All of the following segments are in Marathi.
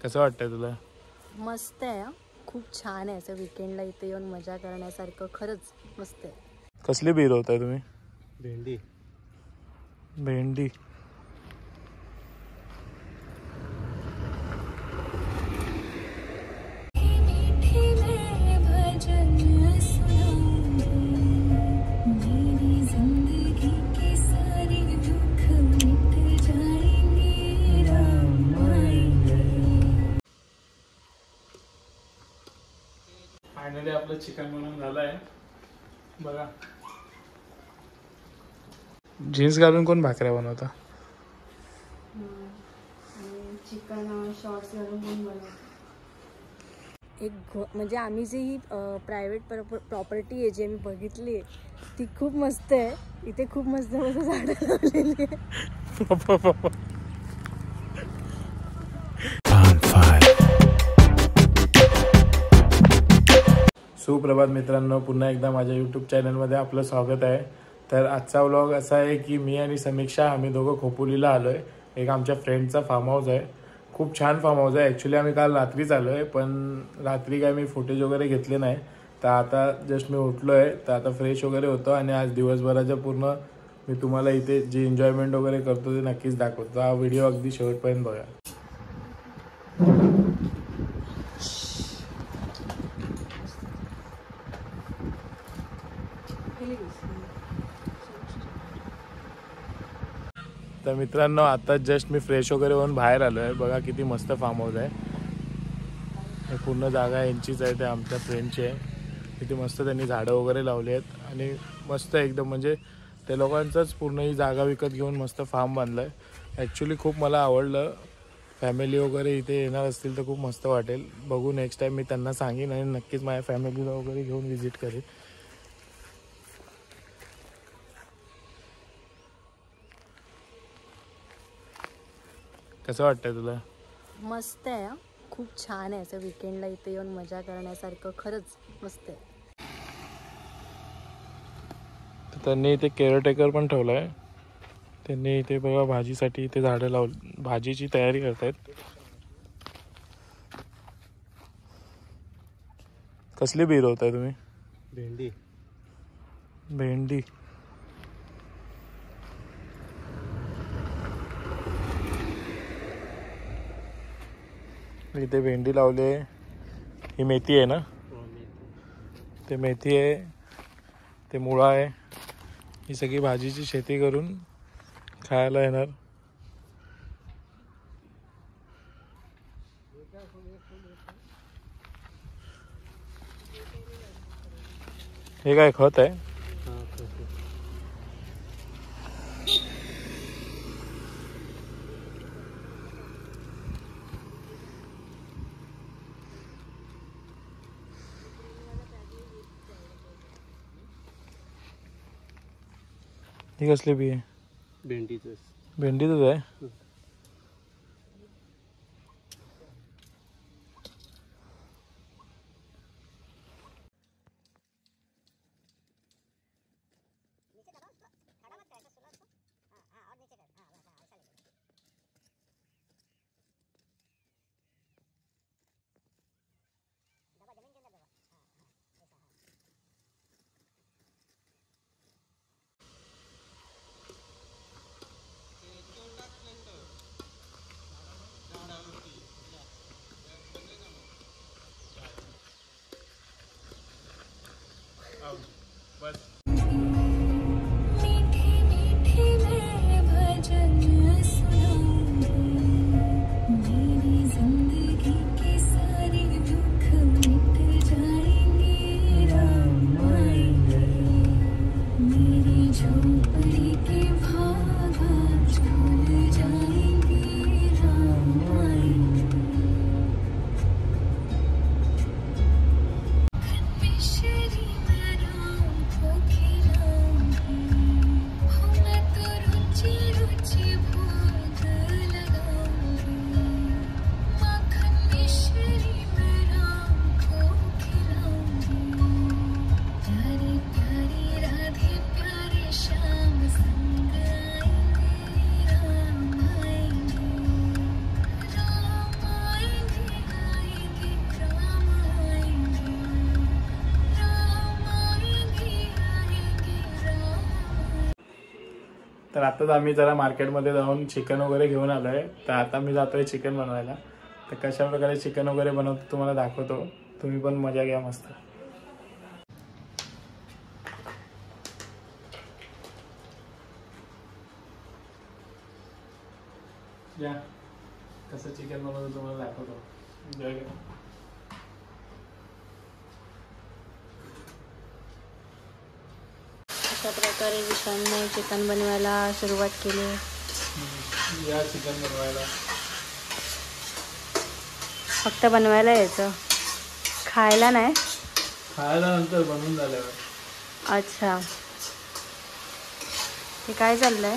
कसं वाटतंय तुला? मस्त आहे, खूप छान आहे. असं वीकेंडला इथे येऊन मजा करण्यासारखं खरंच मस्त आहे. कसली बीर होताय तुम्ही? भेंडी. भेंडी. फायनली आपलं चिकन बनवून झालंय बघा. जीन्स घालून कोण भाकऱ्या बनवता? चिकन शॉर्ट्स घालून पण बनवतो. एक म्हणजे आम्ही जी ही प्रायव्हेट प्रॉपर्टी आहे जी आम्ही बघितली आहे ती खूप मस्त आहे. इथे खूप मस्त मस्त झाडं लावलेली आहे. सुप्रभात मित्रांनो, पुन्हा एकदा माझ्या यूट्यूब चॅनलमध्ये आपलं स्वागत आहे. तर आजचा व्लॉग असा आहे की मी आणि समीक्षा आम्ही दोघं खोपोलीला आलो आहे. एक आमच्या फ्रेंडचा फार्म हाऊस आहे. खूप छान फार्म हाऊस आहे. ॲक्च्युली आम्ही काल रात्रीच आलो आहे, पण रात्री काय मी फुटेज वगैरे घेतले नाही. तर आता जस्ट मी उठलो आहे, तर आता फ्रेश वगैरे होतो आणि आज दिवसभराच्या पूर्ण मी तुम्हाला इथे जी एन्जॉयमेंट वगैरे करतो ते नक्कीच दाखवतो. हा व्हिडिओ अगदी शेवटपर्यंत बघा. तर मित्रांनो, आता जस्ट मी फ्रेश वगैरे होऊन बाहेर आलो आहे. बघा किती मस्त फार्म हाऊस आहे. हे पूर्ण जागा यांचीच आहे, ते आमच्या फ्रेंडची आहे. किती मस्त त्यांनी झाडं वगैरे लावली आहेत आणि मस्त एकदम म्हणजे त्या लोकांचंच पूर्ण ही जागा विकत घेऊन मस्त फार्म बांधलं आहे. ॲक्च्युली खूप मला आवडलं. फॅमिली वगैरे इथे येणार असतील तर खूप मस्त वाटेल. बघू नेक्स्ट टाईम मी त्यांना सांगेन आणि नक्कीच माझ्या फॅमिलीला वगैरे घेऊन व्हिजिट करेन. कसं वाटतंय तुला? मस्त आहे, खूप छान आहे. असं वीकेंडला इथे येऊन मजा करण्यासारखं खरंच मस्त आहे. तर त्यांनी इथे केअरटेकर पण ठेवला आहे. त्यांनी इथे बघा भाजीसाठी इथे झाडं लावली, भाजीची तयारी करतायत. कसली बीर होताय तुम्ही? भेंडी. भेंडी. इथे भेंडी लावली आहे. ही मेथी आहे ना? ते मेथी आहे, ते मुळा आहे. ही सगळी भाजीची शेती करून खायला येणार. हे काय खत आहे? ही कसली बी आहे? भेंडीच. भेंडीच आहे. तर आताच आम्ही जरा मार्केटमध्ये जाऊन चिकन वगैरे घेऊन आलो आहे. तर आता मी जातोय चिकन बनवायला. तर कशा प्रकारे चिकन वगैरे बनवतो तुम्हाला दाखवतो. तुम्ही पण मजा घ्या मस्त. या कसं चिकन बनवतो तुम्हाला दाखवतो. एन्जॉय करा. अशा प्रकारे विशालने चिकन बनवायला सुरुवात केली. या चिकन बनवायला. फक्त बनवायला यायचं, खायला नाही. खायला नंतर बनवून झाल्यावर. अच्छा, हे काय चाललंय?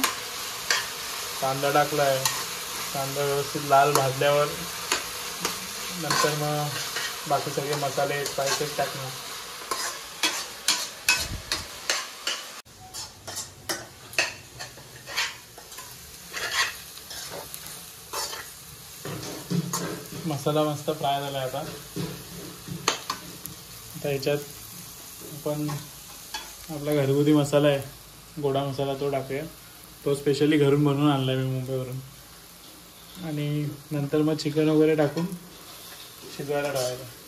कांदा टाकलाय. कांदा व्यवस्थित लाल भाजल्यावर नंतर मग बाकी सगळे मसाले स्पायसेस टाकणार. मसाला मस्त फ्राय झाला आहे. आता ह्याच्यात आपण आपला घरगुती मसाला आहे, गोडा मसाला, तो टाकूया. तो स्पेशली घरून बनवून आणला आहे मी मुंबईवरून. आणि नंतर मग चिकन वगैरे टाकून शिजवायला ठेवायचं.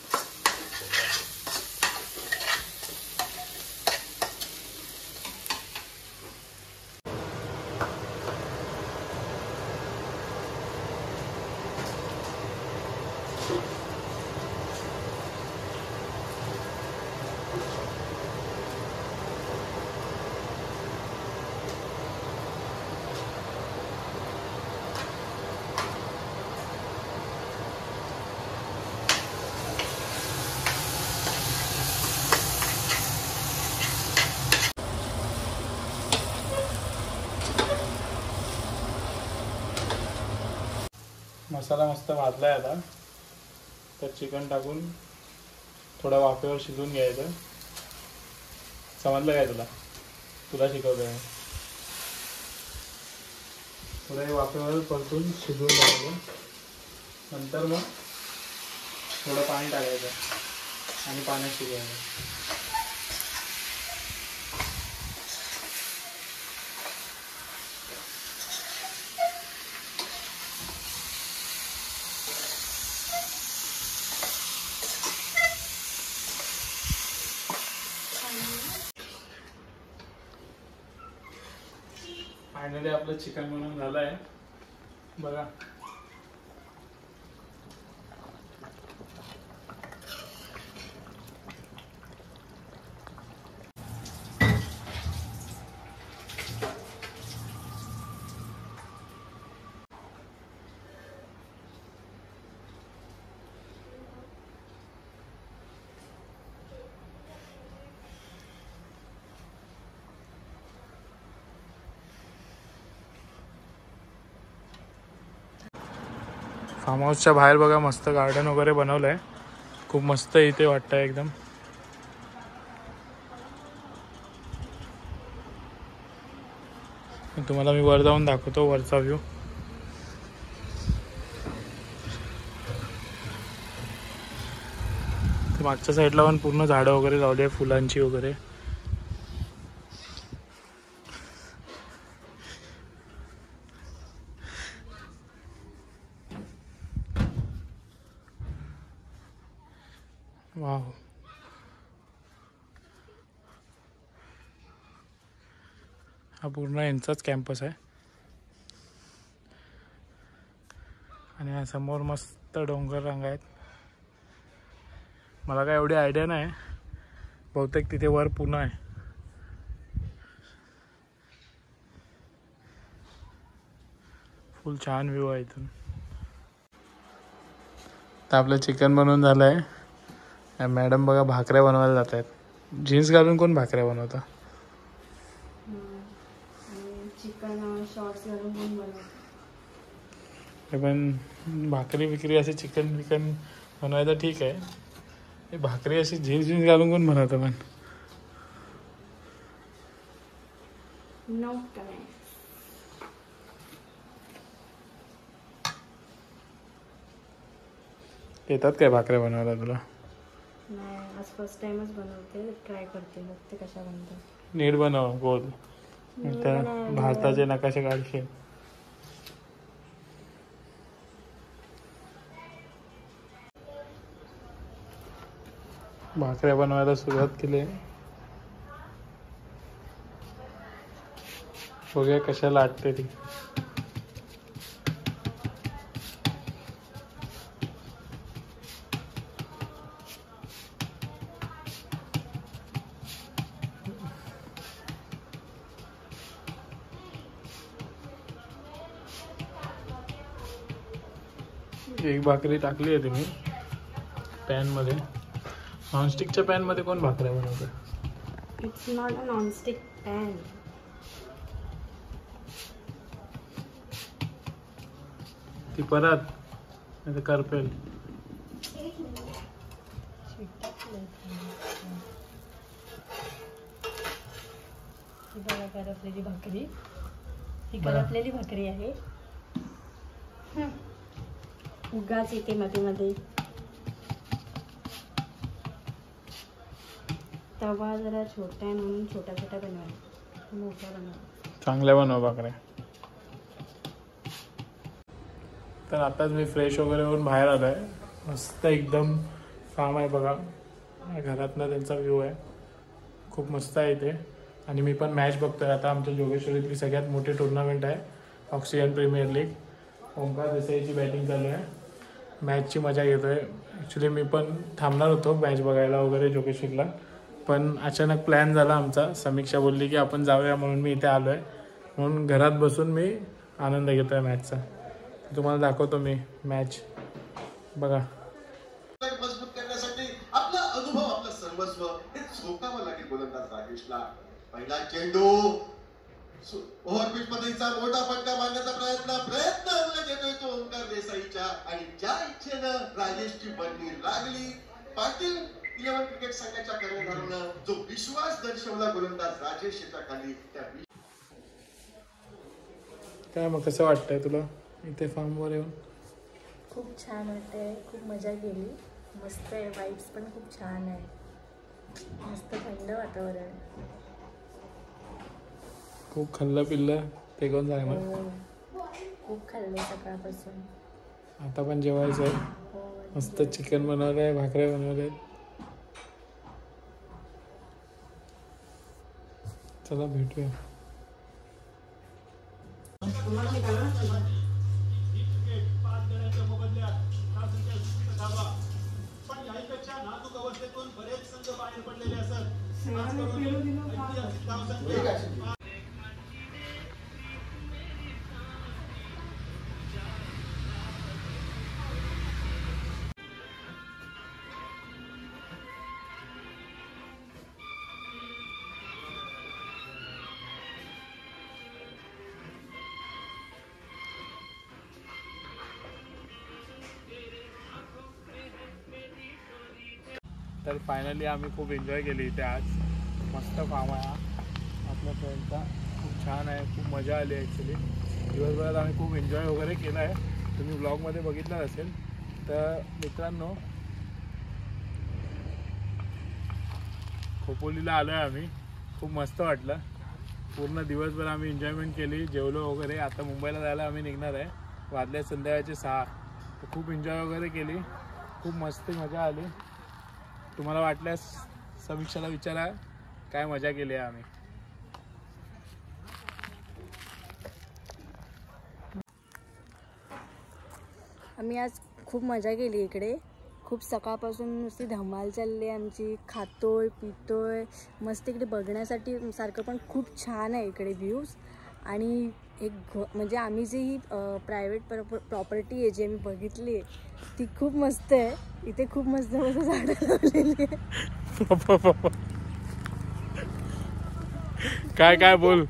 मसाला मस्त भाजलाय आता. तर चिकन टाकून थोडा वाफेवर शिजवून घ्यायचं. समजलं काय तुला? तुला शिकवतोय. थोडं वाफेवर परतून शिजवून घ्यायचं. नंतर मग थोडं पाणी टाकायचं आणि पाण्यात शिजवायचं. फायनली आपलं चिकन बनवून झालं आहे बघा. फार्म हाऊसच्या बाहेर बघा मस्त गार्डन वगैरे बनवलं आहे. खूप मस्त इथे वाटतं एकदम. तुम्हाला मी वर जाऊन दाखवतो वरचा व्ह्यू. मागच्या साईडला पण पूर्ण झाडं वगैरे लावली आहे फुलांची वगैरे. वाव. हा पूर्ण यांचाच कॅम्पस आहे. आणि समोर मस्त डोंगर रांगा आहेत. मला काय एवढी आयडिया नाही, बहुतेक तिथे वर पुणे आहे. फुल छान व्ह्यू आहे इथून. तर आपलं चिकन बनवून झालं आहे. मॅडम बघा भाकऱ्या बनवायला जात आहेत. जीन्स घालून कोण भाकऱ्या बनवता? चिकन शॉर्ट्स घालून पण बनवतो. पण भाकरी विक्री असे चिकन विकन बनवायचं ठीक आहे. भाकरी अशी जीन्स घालून कोण बनवतं? पण नो कमेंट. येतात काय भाकऱ्या बनवायला तुला? नाही, आज फर्स्ट टाइमच बनवते. ट्राय करते, बघते कशा बनतात. नीट बनव, गोल. आता भारताचे नकाशे काढशील. भाकऱ्या बनवायला सुरुवात केली. बघूया कशा लाटते ती. एक भाकरी टाकली आहे तुम्ही पॅन मध्ये. नॉनस्टिकच्या पॅन मध्ये कोण भाकऱ्या बनवतं? It's not a nonstick pan. ती परत नाही करपेल. ही बघा करपलेली भाकरी. ही करपलेली भाकरी आहे. उगाच येते मध्ये मध्ये. तवा जरा छोटा आहे म्हणून छोट्या छोट्या बनवायला, मोठ्या बनवा. चांगल्या बनव भाकऱ्या. तर आताच मी फ्रेश वगैरे होऊन बाहेर आलोय. मस्त एकदम फार्म आहे बघा. घरातनं त्यांचा व्ह्यू आहे. खूप मस्त आहे इथे. आणि मी पण मॅच बघतोय आता. आमच्या जोगेश्वरीतली सगळ्यात मोठी टुर्नामेंट आहे ऑक्सिजन प्रीमियर लीग. ओंकार देसाईची बॅटिंग चालू आहे. मॅचची मजा घेतोय. ॲक्च्युली मी पण थांबणार होतो मॅच बघायला वगैरे जोगेश्वरीला, पण अचानक प्लॅन झाला आमचा. समीक्षा बोलली की आपण जाऊया म्हणून मी इथे आलो आहे. म्हणून घरात बसून मी आनंद घेतो आहे मॅचचा. तुम्हाला दाखवतो मी मॅच. बघा. मजबूत करण्यासाठी आपला अनुभव, आपलं सर्वस्व हे झोकावं लागेल गोलंदाज राजेशला. पहिला चेंडू ओव्हरपिच मध्येचा मोठा फटका मारण्याचा प्रयत्न अंगलट येतोय तो ओंकार देसाईच्या. आणि ज्या इच्छेनं राजेशची बंडी लागली, पाटील 11 क्रिकेट संघाच्या कर्णधारानं जो विश्वास दर्शवला गोलंदाज राजेश याच्या खाली, त्या काय मग कसं वाटतंय तुला इथे फार्मवर येऊन? खूप छान वाटतंय. खूप मजा केली. मस्त आहे. वाईब्स पण खूप छान आहे. मस्त थंड वातावरण. खूप खाल्लं पिल्लं ते कोण सांगणार. खूप खाल्लं सकाळपासून. आता पण जेवायचं आहे. मस्त चिकन बनवलं आहे, भाकऱ्या बनवल्या आहेत. चला भेटूया. बरेच संघ बाहेर पडलेले असत. तर फायनली आम्ही खूप एन्जॉय केली इथे आज. मस्त फार्म आहे आपल्या फ्रेंडचा. खूप छान आहे. खूप मजा आली ॲक्च्युली. दिवसभरात आम्ही खूप एन्जॉय वगैरे केला आहे. तुम्ही ब्लॉगमध्ये बघितलं असेल. तर मित्रांनो, खोपोलीला आलो आहे आम्ही. खूप मस्त वाटलं. पूर्ण दिवसभर आम्ही एन्जॉयमेंट केली, जेवलो वगैरे. आता मुंबईला जायला आम्ही निघणार आहे. वाजले संध्याकाळचे 6. तर खूप एन्जॉय वगैरे केली. खूप मस्त मजा आली. तुम्हाला वाटल्यास समीक्षाला विचारा काय मजा केली आहे आम्ही. आम्ही आज खूप मजा केली इकडे. खूप सकाळपासून नुसती धमाल चालली आमची. खातोय पितोय मस्त. इकडे बघण्यासाठी सारखं पण खूप छान आहे इकडे व्ह्यूज. आणि एक म्हणजे आम्ही जी ही प्रायव्हेट प्रॉपर्टी आहे जी आम्ही बघितली आहे ती खूप मस्त आहे. इथे खूप मस्त मस्त झाडं लावलेली आहे. काय काय बोल.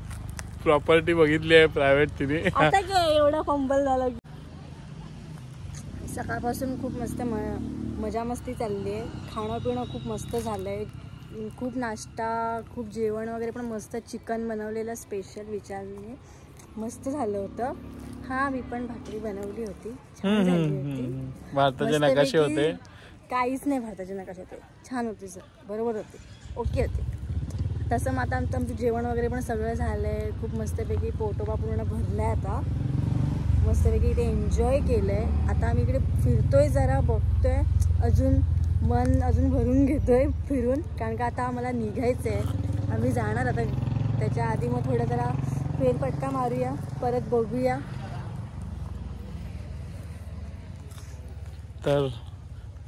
प्रॉपर्टी बघितली आहे प्रायव्हेट तिने. आता काय एवढा फंबल झाला. सकाळपासून खूप मस्त मजा मस्ती चालली आहे. खाणं पिणं खूप मस्त झालं आहे. खूप नाश्ता, खूप जेवण वगैरे पण मस्त. चिकन बनवलेलं स्पेशल विचारले, मस्त झालं होतं. हा मी पण भाकरी बनवली होती, छान झाली होती. भारताचे नकाशे होते. काहीच नाही भारताचे नकाशे होते. छान होते सर, बरोबर होते, ओके होते. तसं मग आता आमचं जेवण वगैरे पण सगळं झालं आहे. खूप मस्तपैकी पोटोबा पूर्ण भरला आहे. आता मस्तपैकी इथे एन्जॉय केलं आहे. आता आम्ही इकडे फिरतोय, जरा बघतोय, मन अजून भरून घेतोय फिरून, कारण का आता आम्हाला निघायचं आहे. आम्ही जाणार आता. त्याच्या आधी मग थोडं जरा फेरफटका मारूया, परत बघूया. तर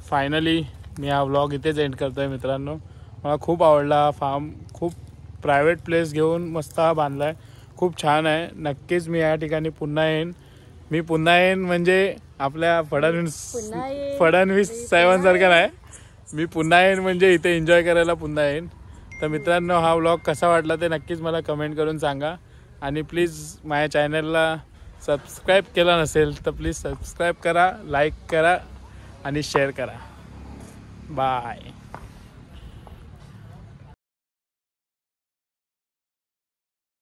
फायनली मी हा व्लॉग इथेच एंड करतो आहे मित्रांनो. मला खूप आवडला हा फार्म. खूप प्रायव्हेट प्लेस घेऊन मस्त हा बांधला आहे. खूप छान आहे. नक्कीच मी या ठिकाणी पुन्हा येईन. मी पुन्हा येईन म्हणजे आपल्या फडणवीस साहेबांसारखं नाही. मी पुन्हा येईन म्हणजे इथे एन्जॉय करायला पुन्हा येईन. तर मित्रांनो, हा व्लॉग कसा वाटला ते नक्कीच मला कमेंट करून सांगा. आणि प्लीज माझ्या चॅनलला सबस्क्राईब केला नसेल तर प्लीज सबस्क्राईब करा, लाईक करा आणि शेअर करा. बाय.